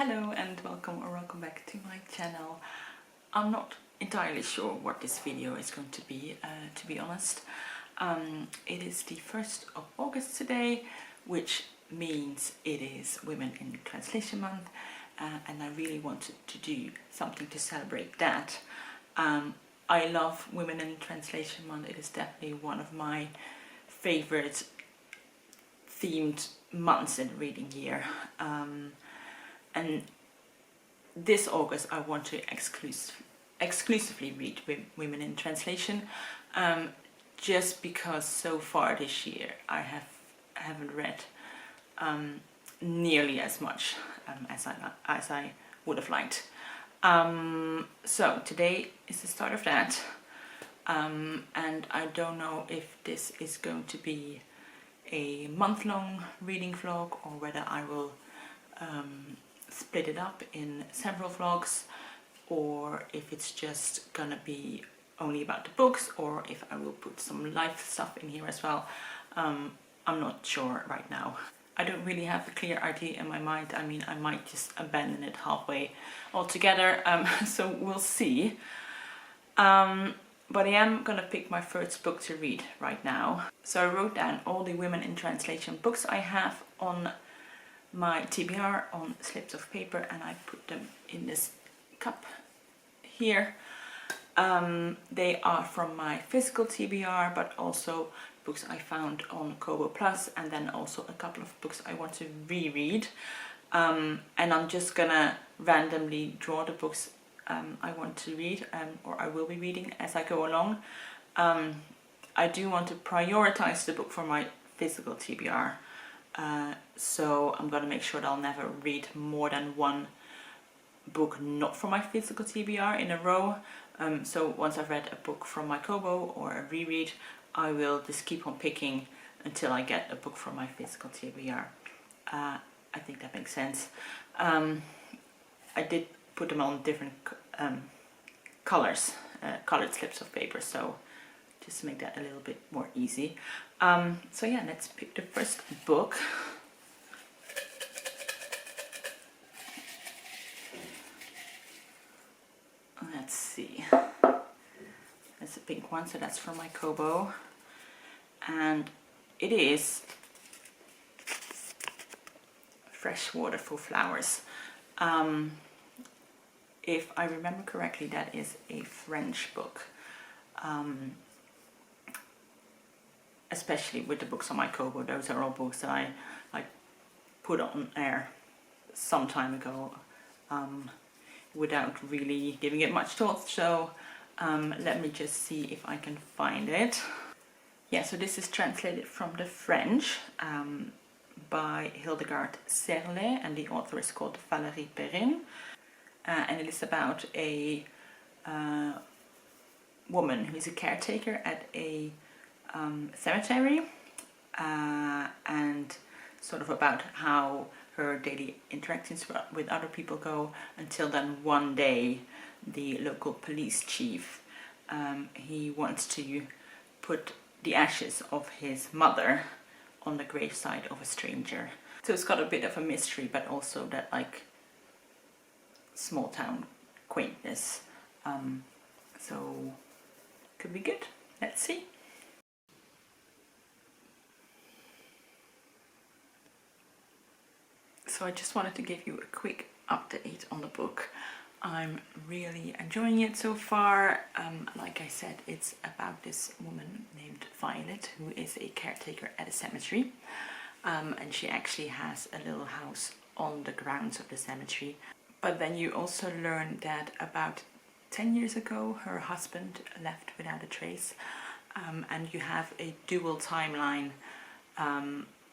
Hello and welcome back to my channel. I'm not entirely sure what this video is going to be honest. It is the 1st of August today, which means it is Women in Translation Month, and I really wanted to do something to celebrate that. I love Women in Translation Month. It is definitely one of my favorite themed months in the reading year. And this August I want to exclusively read Women in Translation, just because so far this year I haven't read nearly as much as I would have liked. So today is the start of that, and I don't know if this is going to be a month-long reading vlog or whether I will split it up in several vlogs, or if it's just gonna be only about the books, or if I will put some life stuff in here as well. I'm not sure right now. I don't really have a clear idea in my mind. I mean, I might just abandon it halfway altogether, so we'll see. But I am gonna pick my first book to read right now. So I wrote down all the Women in Translation books I have on my TBR on slips of paper, and I put them in this cup here. They are from my physical TBR, but also books I found on Kobo Plus, and then also a couple of books I want to reread. And I'm just gonna randomly draw the books I want to read, or I will be reading as I go along. I do want to prioritize the book for my physical TBR. So I'm gonna make sure that I'll never read more than one book not from my physical TBR in a row. So once I've read a book from my Kobo or a reread, I will just keep on picking until I get a book from my physical TBR. I think that makes sense. I did put them on different colors, colored slips of paper, so just to make that a little bit more easy. So yeah, let's pick the first book. Let's see. That's a pink one, so that's from my Kobo. And it is Freshwater for Flowers. If I remember correctly, that is a French book. Especially with the books on my Kobo, those are all books that I put on air some time ago, without really giving it much thought. So let me just see if I can find it. Yeah, so this is translated from the French by Hildegarde Serle, and the author is called Valérie Perrin, and it is about a woman who is a caretaker at a cemetery, and sort of about how her daily interactions with other people go, until then one day the local police chief, he wants to put the ashes of his mother on the graveside of a stranger. So it's got a bit of a mystery, but also that like small town quaintness. So could be good. Let's see. So I just wanted to give you a quick update on the book. I'm really enjoying it so far. Like I said, it's about this woman named Violet, who is a caretaker at a cemetery. And she actually has a little house on the grounds of the cemetery. But then you also learn that about 10 years ago, her husband left without a trace. And you have a dual timeline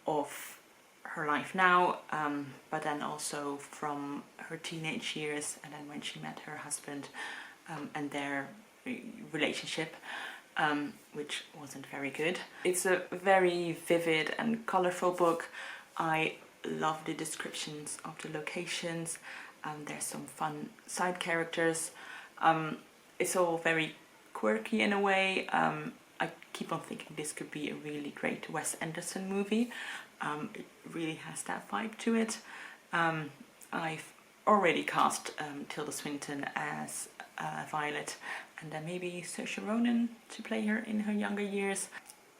of her life now, but then also from her teenage years, and then when she met her husband, and their relationship, which wasn't very good. It's a very vivid and colorful book. I love the descriptions of the locations. There's some fun side characters. It's all very quirky in a way. I keep on thinking this could be a really great Wes Anderson movie. It really has that vibe to it. I've already cast Tilda Swinton as Violet, and then maybe Saoirse Ronan to play her in her younger years.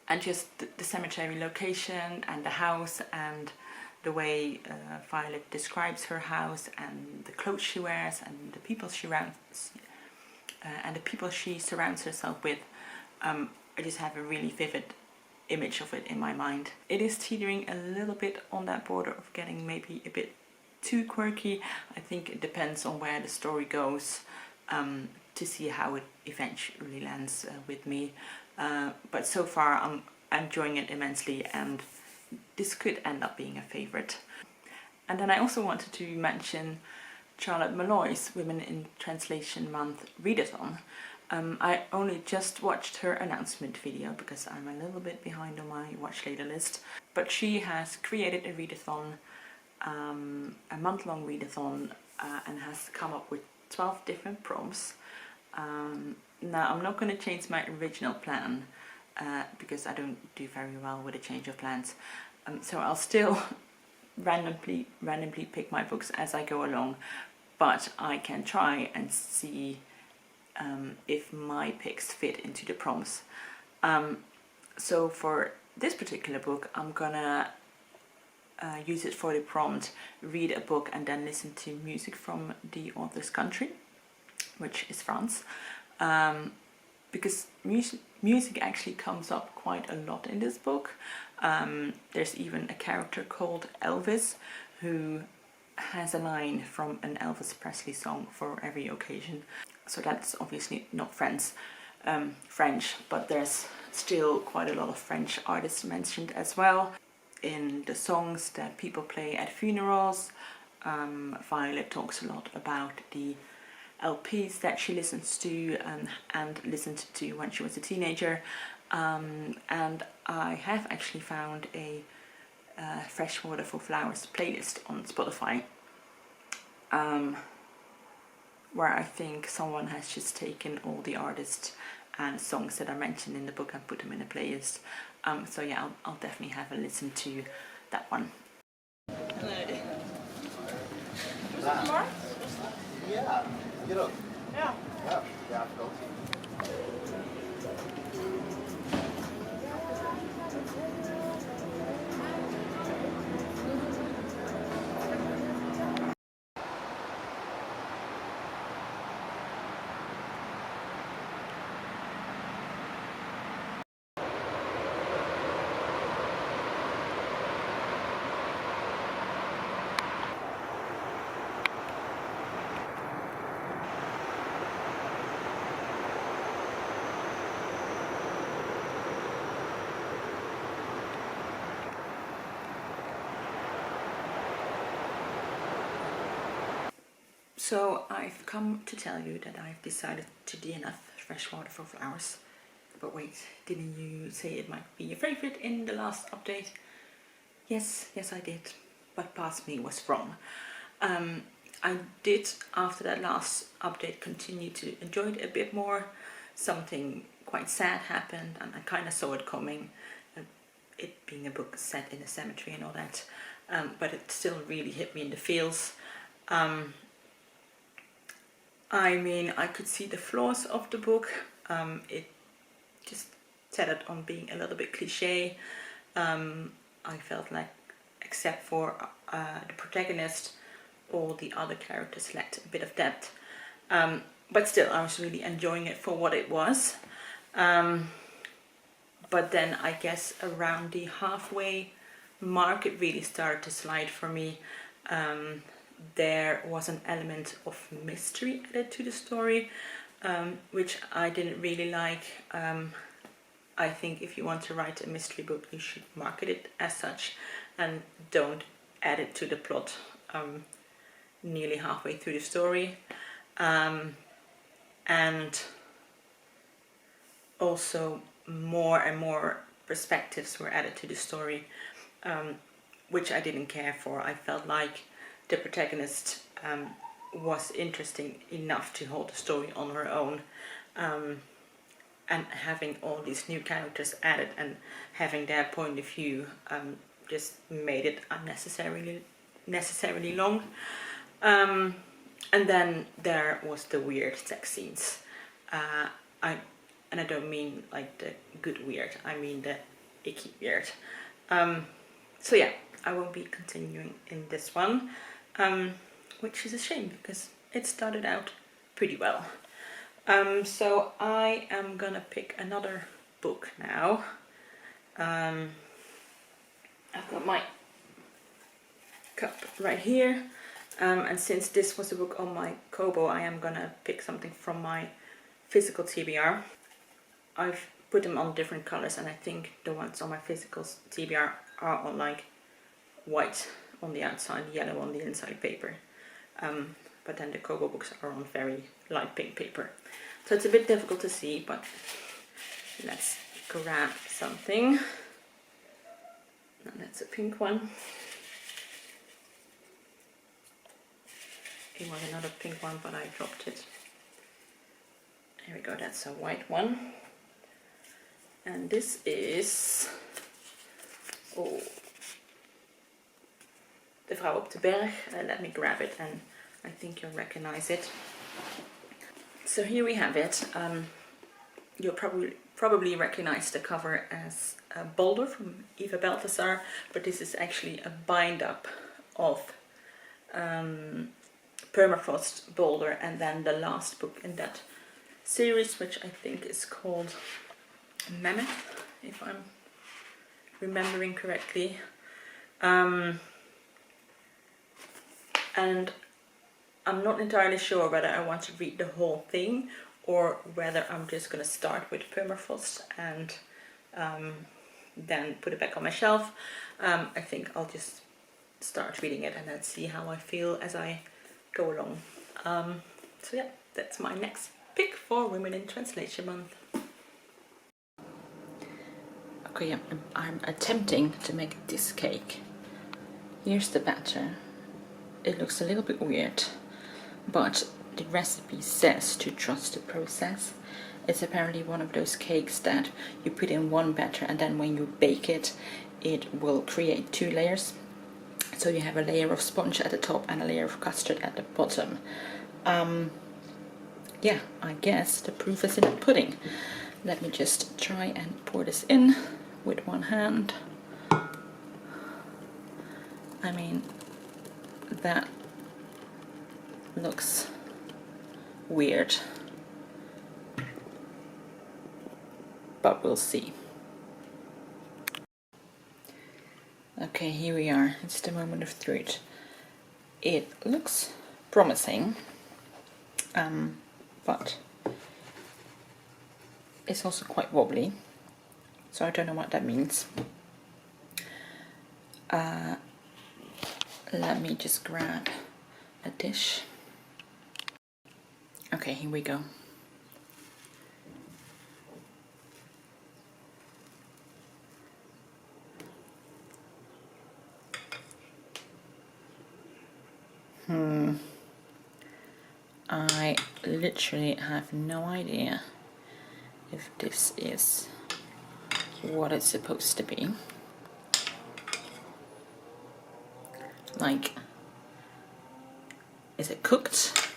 And just the cemetery location and the house and the way Violet describes her house and the clothes she wears and the people she surrounds herself with. I just have a really vivid image of it in my mind. It is teetering a little bit on that border of getting maybe a bit too quirky. I think it depends on where the story goes to see how it eventually lands with me. But so far I'm enjoying it immensely, and this could end up being a favourite. And then I also wanted to mention Charlotte Malloy's Women in Translation Month readathon. I only just watched her announcement video because I'm a little bit behind on my watch later list, but she has created a readathon, a month-long readathon, and has come up with 12 different prompts. Now I'm not going to change my original plan because I don't do very well with a change of plans, so I'll still randomly pick my books as I go along, but I can try and see if my picks fit into the prompts. So for this particular book I'm gonna use it for the prompt, read a book and then listen to music from the author's country, which is France, because music actually comes up quite a lot in this book. There's even a character called Elvis who has a line from an Elvis Presley song for every occasion. So that's obviously not French, but there's still quite a lot of French artists mentioned as well in the songs that people play at funerals. Violet talks a lot about the LPs that she listens to and listened to when she was a teenager, and I have actually found a Freshwater for Flowers playlist on Spotify, where I think someone has just taken all the artists and songs that are mentioned in the book and put them in a playlist. So yeah, I'll definitely have a listen to that one. Hello. Was it more? Ja, hier ook. Ja. Ja, ja, klopt. So I've come to tell you that I've decided to DNF Freshwater for Flowers. But wait, didn't you say it might be a favourite in the last update? Yes I did, but past me was wrong. I did, after that last update, continue to enjoy it a bit more. Something quite sad happened and I kind of saw it coming, it being a book set in a cemetery and all that, but it still really hit me in the feels. I mean, I could see the flaws of the book. It just set it on being a little bit cliche. I felt like, except for the protagonist, all the other characters lacked a bit of depth. But still, I was really enjoying it for what it was. But then I guess around the halfway mark it really started to slide for me. There was an element of mystery added to the story, which I didn't really like. I think if you want to write a mystery book, you should market it as such and don't add it to the plot nearly halfway through the story. And also more and more perspectives were added to the story, which I didn't care for. I felt like the protagonist was interesting enough to hold the story on her own, and having all these new characters added and having their point of view just made it unnecessarily long. And then there was the weird sex scenes. And I don't mean like the good weird, I mean the icky weird. So yeah, I won't be continuing in this one, which is a shame because it started out pretty well. So I am gonna pick another book now. I've got my cup right here, and since this was a book on my Kobo, I am gonna pick something from my physical TBR. I've put them on different colors, and I think the ones on my physical TBR are on like white on the outside, yellow on the inside paper. But then the Kobo books are on very light pink paper. So it's a bit difficult to see, but let's grab something. Now that's a pink one. It was another pink one, but I dropped it. Here we go, that's a white one. And this is, oh, De Vrouw op de Berg. Let me grab it, and I think you'll recognize it. So here we have it. You'll probably recognize the cover as a Boulder from Eva Balthasar, but this is actually a bind up of Permafrost, Boulder, and then the last book in that series, which I think is called Mammoth, if I'm remembering correctly. And I'm not entirely sure whether I want to read the whole thing or whether I'm just going to start with Permafrost and then put it back on my shelf. I think I'll just start reading it and then see how I feel as I go along. So yeah, that's my next pick for Women in Translation Month. Okay, I'm attempting to make this cake. Here's the batter. It looks a little bit weird, but the recipe says to trust the process. It's apparently one of those cakes that you put in one batter and then when you bake it, it will create two layers. So you have a layer of sponge at the top and a layer of custard at the bottom. Yeah, I guess the proof is in the pudding. Let me just try and pour this in with one hand. I mean, that looks weird, but we'll see. Okay, here we are. It's the moment of truth. It looks promising, but it's also quite wobbly, so I don't know what that means. Let me just grab a dish. Okay, here we go. I literally have no idea if this is what it's supposed to be. Like, is it cooked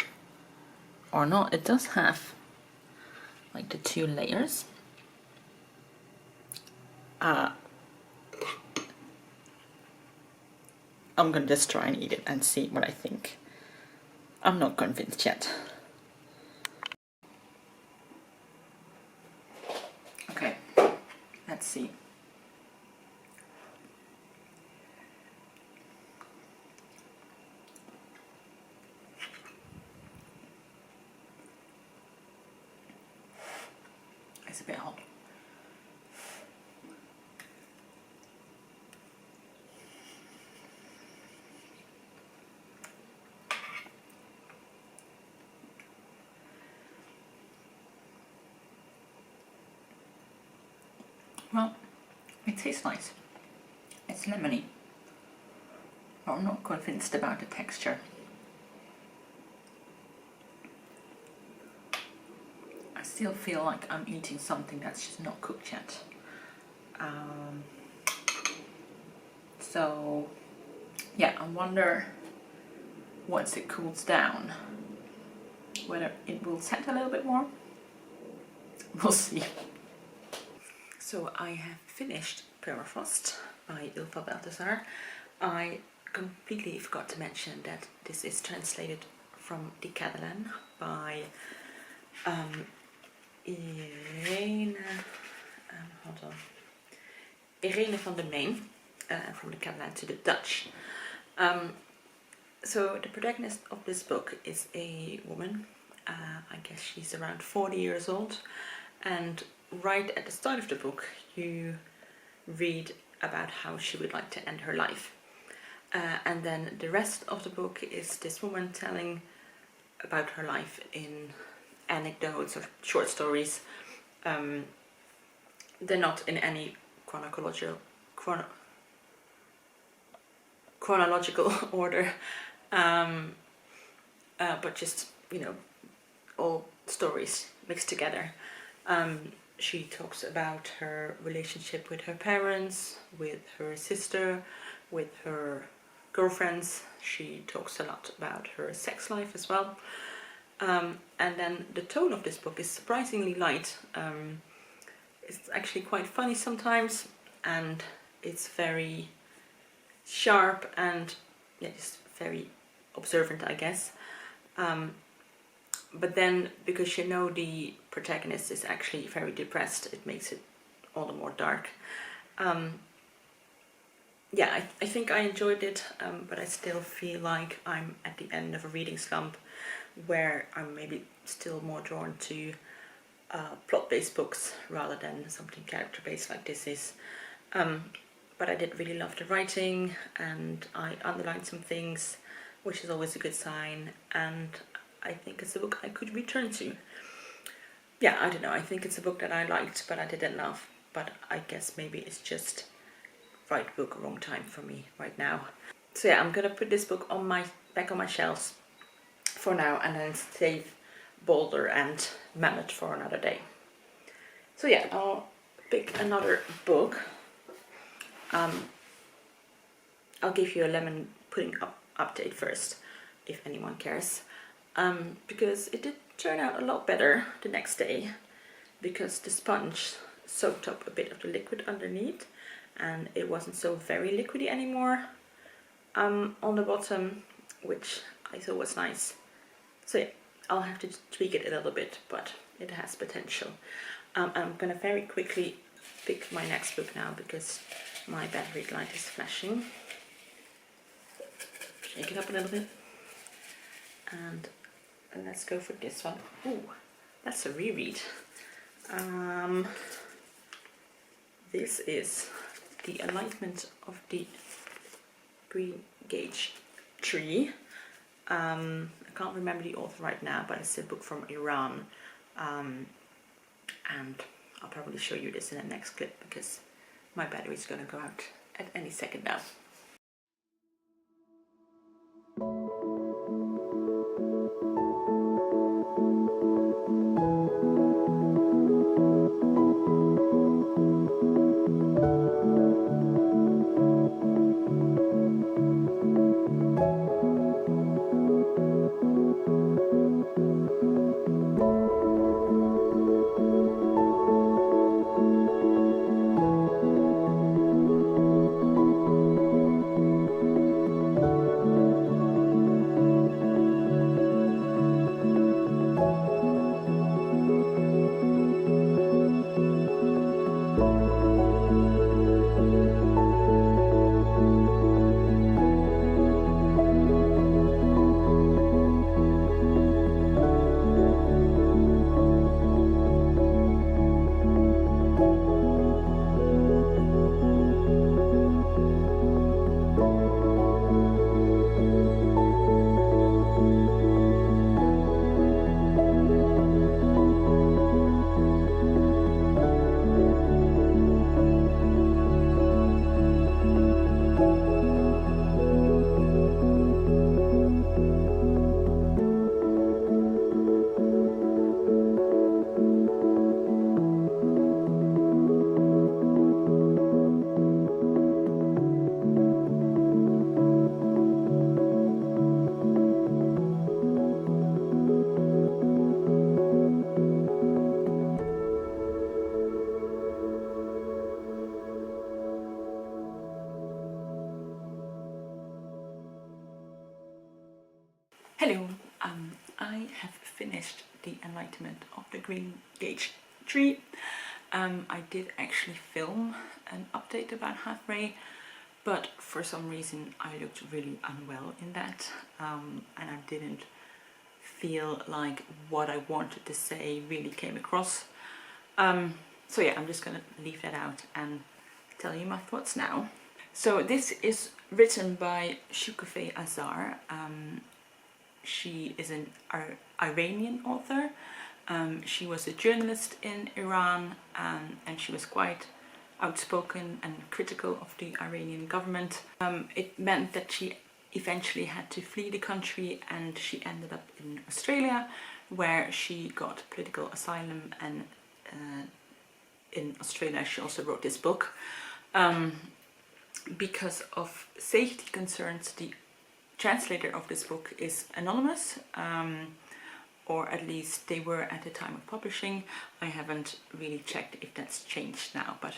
or not? It does have like the two layers. I'm gonna just try and eat it and see what I think. I'm not convinced yet. Okay, let's see. It's a bit hot. Well, it tastes nice. It's lemony. But I'm not convinced about the texture. I still feel like I'm eating something that's just not cooked yet. So, yeah, I wonder once it cools down. Whether it will set a little bit more, we'll see. So I have finished Permafrost by Eva Balthasar. I completely forgot to mention that this is translated from the Catalan by Irene, Irene van der Mheen, from the Catalan to the Dutch. So the protagonist of this book is a woman. I guess she's around 40 years old, and right at the start of the book you read about how she would like to end her life. And then the rest of the book is this woman telling about her life in anecdotes or short stories. They're not in any chronological order, but just, you know, all stories mixed together. She talks about her relationship with her parents, with her sister, with her girlfriends. She talks a lot about her sex life as well. And then the tone of this book is surprisingly light. It's actually quite funny sometimes, and it's very sharp and, yeah, just very observant, I guess. But then, because you know the protagonist is actually very depressed, it makes it all the more dark. Yeah, I think I enjoyed it, but I still feel like I'm at the end of a reading slump, where I'm maybe still more drawn to plot-based books rather than something character-based like this is. But I did really love the writing, and I underlined some things, which is always a good sign, and I think it's a book I could return to. Yeah, I don't know, I think it's a book that I liked, but I didn't love. But I guess maybe it's just right book, wrong time for me right now. So yeah, I'm gonna put this book on back on my shelves for now, and then save Boulder and Mammoth for another day. So yeah, I'll pick another book. I'll give you a lemon pudding update first, if anyone cares. Because it did turn out a lot better the next day, because the sponge soaked up a bit of the liquid underneath, and it wasn't so very liquidy anymore on the bottom, which I thought was nice. So yeah, I'll have to tweak it a little bit, but it has potential. I'm gonna very quickly pick my next book now, because my battery light is flashing. Shake it up a little bit, and let's go for this one. Ooh, that's a reread. This is The Enlightenment of the Greengage Tree. I can't remember the author right now, but it's a book from Iran. And I'll probably show you this in the next clip, because my battery is going to go out at any second now. Hello, I have finished the enlightenment of the greengage tree. I did actually film an update about halfway, but for some reason I looked really unwell in that, and I didn't feel like what I wanted to say really came across. So yeah, I'm just gonna leave that out and tell you my thoughts now. So this is written by Shokoofeh Azar. She is an Iranian author. She was a journalist in Iran, and she was quite outspoken and critical of the Iranian government. It meant that she eventually had to flee the country, and she ended up in Australia, where she got political asylum, and in Australia she also wrote this book. Because of safety concerns, the translator of this book is anonymous, or at least they were at the time of publishing. I haven't really checked if that's changed now, but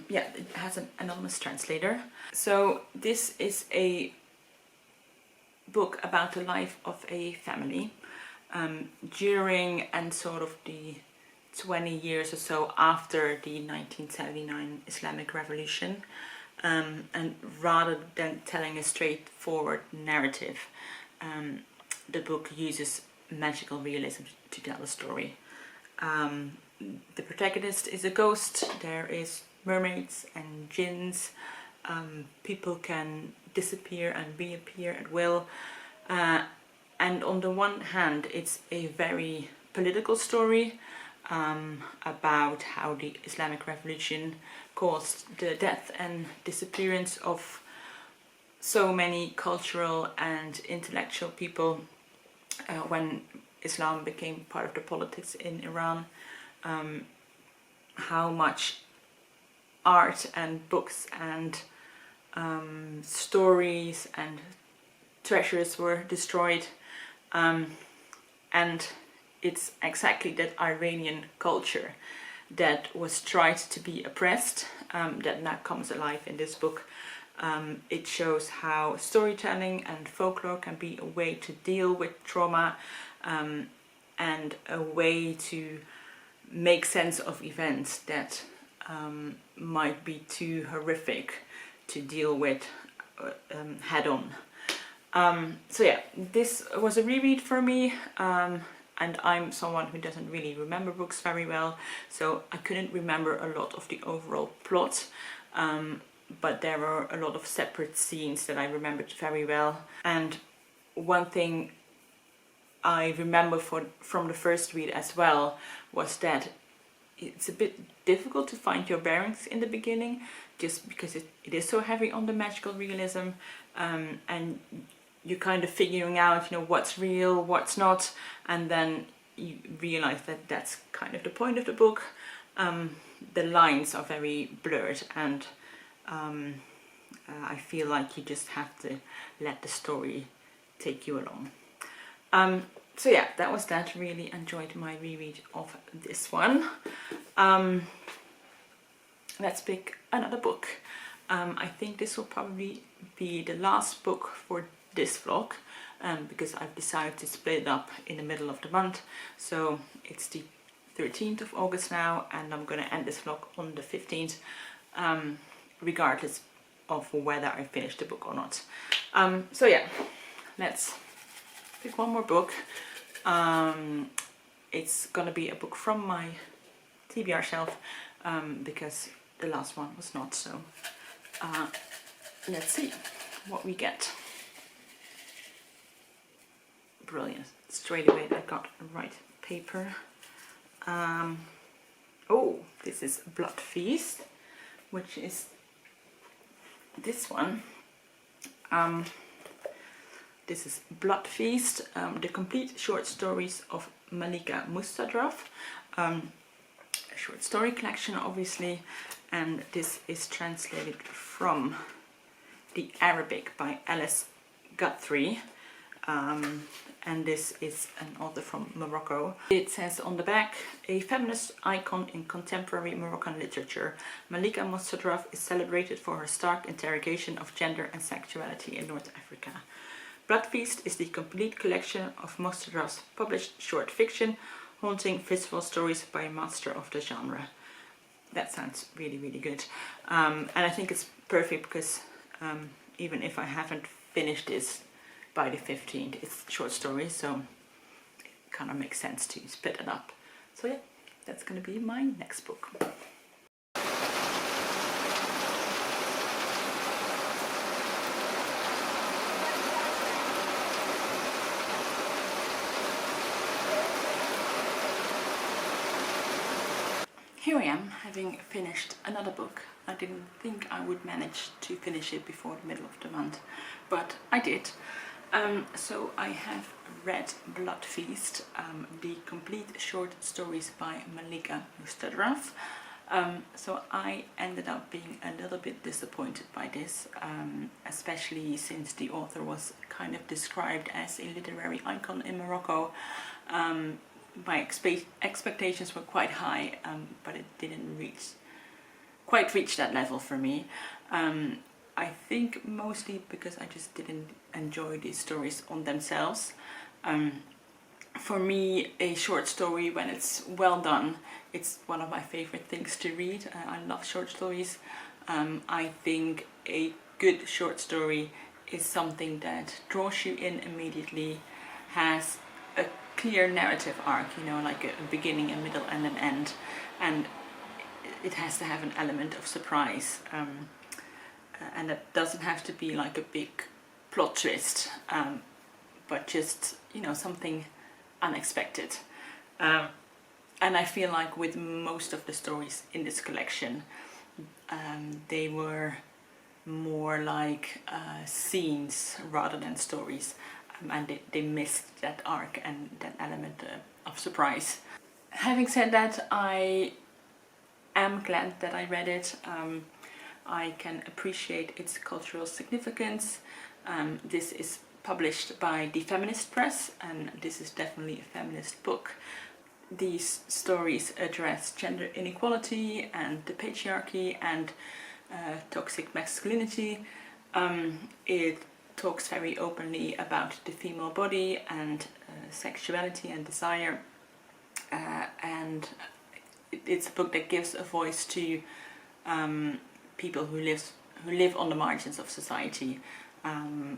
yeah, it has an anonymous translator. So this is a book about the life of a family during and sort of the 20 years or so after the 1979 Islamic Revolution. And rather than telling a straightforward narrative, the book uses magical realism to tell the story. The protagonist is a ghost, there is mermaids and jinns, people can disappear and reappear at will, and on the one hand it's a very political story about how the Islamic Revolution caused the death and disappearance of so many cultural and intellectual people when Islam became part of the politics in Iran, how much art and books and stories and treasures were destroyed, and it's exactly that Iranian culture that was tried to be oppressed that now comes alive in this book. It shows how storytelling and folklore can be a way to deal with trauma, and a way to make sense of events that might be too horrific to deal with head on. So yeah, this was a reread for me, and I'm someone who doesn't really remember books very well, so I couldn't remember a lot of the overall plot, but there were a lot of separate scenes that I remembered very well. And one thing I remember from the first read as well was that it's a bit difficult to find your bearings in the beginning, just because it is so heavy on the magical realism, and you're kind of figuring out, you know, what's real, what's not, and then you realize that that's kind of the point of the book. The lines are very blurred, and I feel like you just have to let the story take you along. So yeah, that was that. Really enjoyed my reread of this one. Let's pick another book. I think this will probably be the last book for this vlog, because I've decided to split it up in the middle of the month. So it's the 13th of August now, and I'm going to end this vlog on the 15th, regardless of whether I finish the book or not. So yeah, let's pick one more book. It's gonna be a book from my TBR shelf, because the last one was not, so let's see what we get. Brilliant. Straight away I got the right paper. Oh, this is Blood Feast, which is this one. This is Blood Feast, the complete short stories of Malika Moustadraf. A short story collection, obviously, and this is translated from the Arabic by Alice Guthrie. And this is an author from Morocco. It says on the back, a feminist icon in contemporary Moroccan literature, Malika Moustadraf is celebrated for her stark interrogation of gender and sexuality in North Africa. Blood Feast is the complete collection of Moustadraf's published short fiction, haunting visual stories by a master of the genre. That sounds really, really good. And I think it's perfect because even if I haven't finished this by the 15th, it's short stories, so it kind of makes sense to split it up. So yeah, that's going to be my next book. Here I am, having finished another book. I didn't think I would manage to finish it before the middle of the month, but I did. So I have read Blood Feast, the complete short stories by Malika Moustadraf. So I ended up being a little bit disappointed by this, especially since the author was kind of described as a literary icon in Morocco. My expectations were quite high, but it didn't quite reach that level for me. I think mostly because I just didn't enjoy these stories on themselves. For me, a short story, when it's well done, it's one of my favorite things to read. I love short stories. I think a good short story is something that draws you in immediately, has a clear narrative arc, you know, like a beginning, a middle and an end, and it has to have an element of surprise, and it doesn't have to be like a big plot twist, but just, you know, something unexpected. And I feel like with most of the stories in this collection, they were more like scenes rather than stories. And they missed that arc and that element of surprise. Having said that, I am glad that I read it. I can appreciate its cultural significance. This is published by the Feminist Press, and this is definitely a feminist book. These stories address gender inequality and the patriarchy and toxic masculinity. It talks very openly about the female body and sexuality and desire, and it's a book that gives a voice to people who live on the margins of society,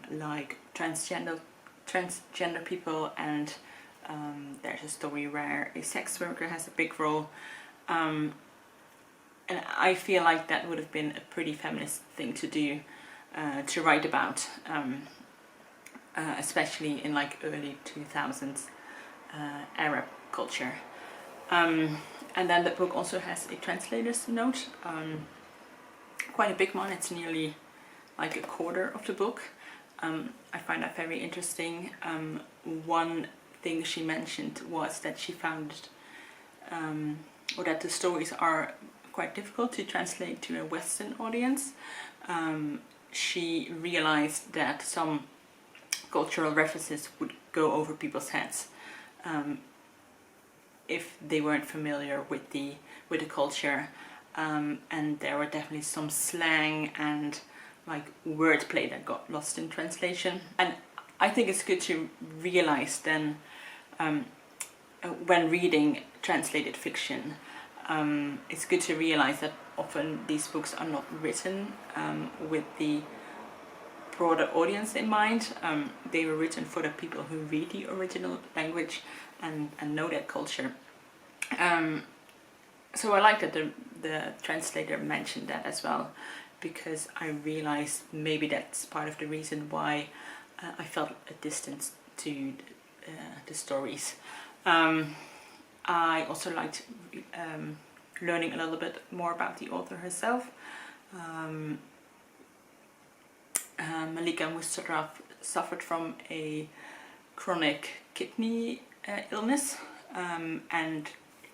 like transgender people, and there's a story where a sex worker has a big role, and I feel like that would have been a pretty feminist thing to do, to write about, especially in like early 2000s Arab culture. And then the book also has a translator's note, quite a big one. It's nearly like a quarter of the book. I find that very interesting. One thing she mentioned was that she found, or that the stories are quite difficult to translate to a Western audience. She realized that some cultural references would go over people's heads if they weren't familiar with the culture, and there were definitely some slang and like wordplay that got lost in translation. And I think it's good to realize then, when reading translated fiction, it's good to realize that often these books are not written with the broader audience in mind. They were written for the people who read the original language and know that culture. So I like that the translator mentioned that as well, because I realized maybe that's part of the reason why I felt a distance to the stories. I also liked learning a little bit more about the author herself. Malika Moustadraf suffered from a chronic kidney illness, and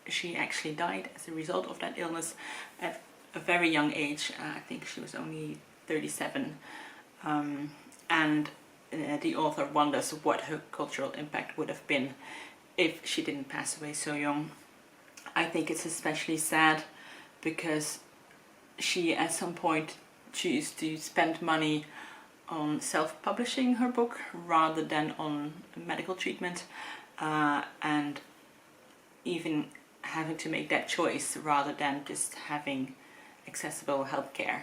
she actually died as a result of that illness at a very young age. I think she was only 37, and the author wonders what her cultural impact would have been if she didn't pass away so young. I think it's especially sad because she at some point chose to spend money on self-publishing her book rather than on medical treatment, and even having to make that choice rather than just having accessible healthcare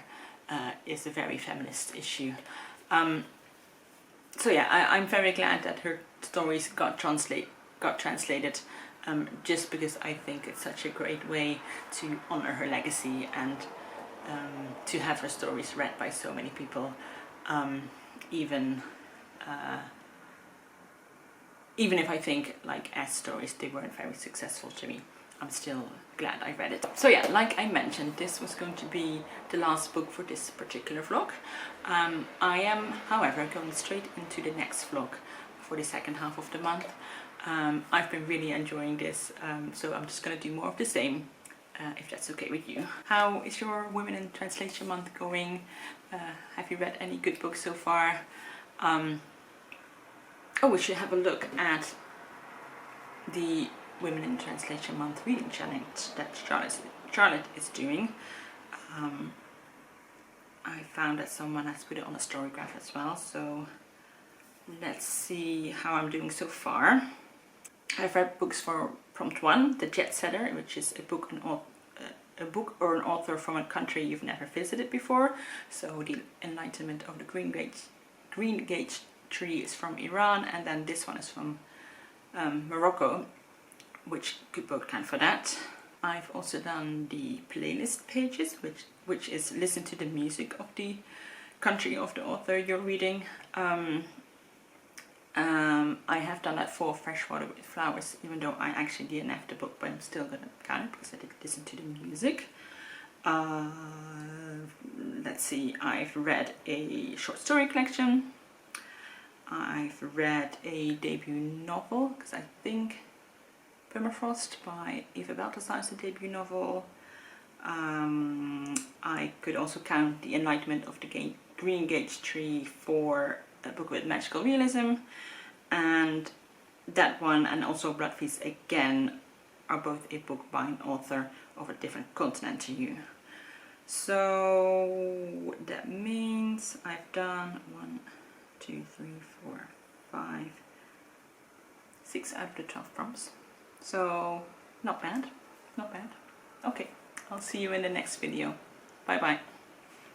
is a very feminist issue. So yeah, I'm very glad that her stories got translated, just because I think it's such a great way to honor her legacy and to have her stories read by so many people, even if I think, like, as stories they weren't very successful to me, I'm still glad I read it. So yeah, like I mentioned, this was going to be the last book for this particular vlog. I am, however, going straight into the next vlog for the second half of the month. I've been really enjoying this, so I'm just going to do more of the same, if that's okay with you. How is your Women in Translation Month going? Have you read any good books so far? Oh, we should have a look at the Women in Translation Month reading challenge that Charlotte is doing. I found that someone has put it on a storygraph as well, so let's see how I'm doing so far. I've read books for Prompt 1, The Jet Setter, which is a book or an author from a country you've never visited before. So the Enlightenment of the Greengage Tree is from Iran, and then this one is from Morocco, which could both count for that. I've also done the playlist pages, which is listen to the music of the country of the author you're reading. I have done that for Freshwater with Flowers, even though I actually didn't have the book, but I'm still gonna count it because I did listen to the music. Let's see, I've read a short story collection. I've read a debut novel, because I think Permafrost by Eva Balthasar is a debut novel. I could also count The Enlightment of the Greengage Tree for a book with magical realism, and that one and also Blood Feast again are both a book by an author of a different continent to you. So that means I've done 1, 2, 3, 4, 5, 6 out of the 12 prompts. So not bad, not bad. Okay, I'll see you in the next video. Bye bye.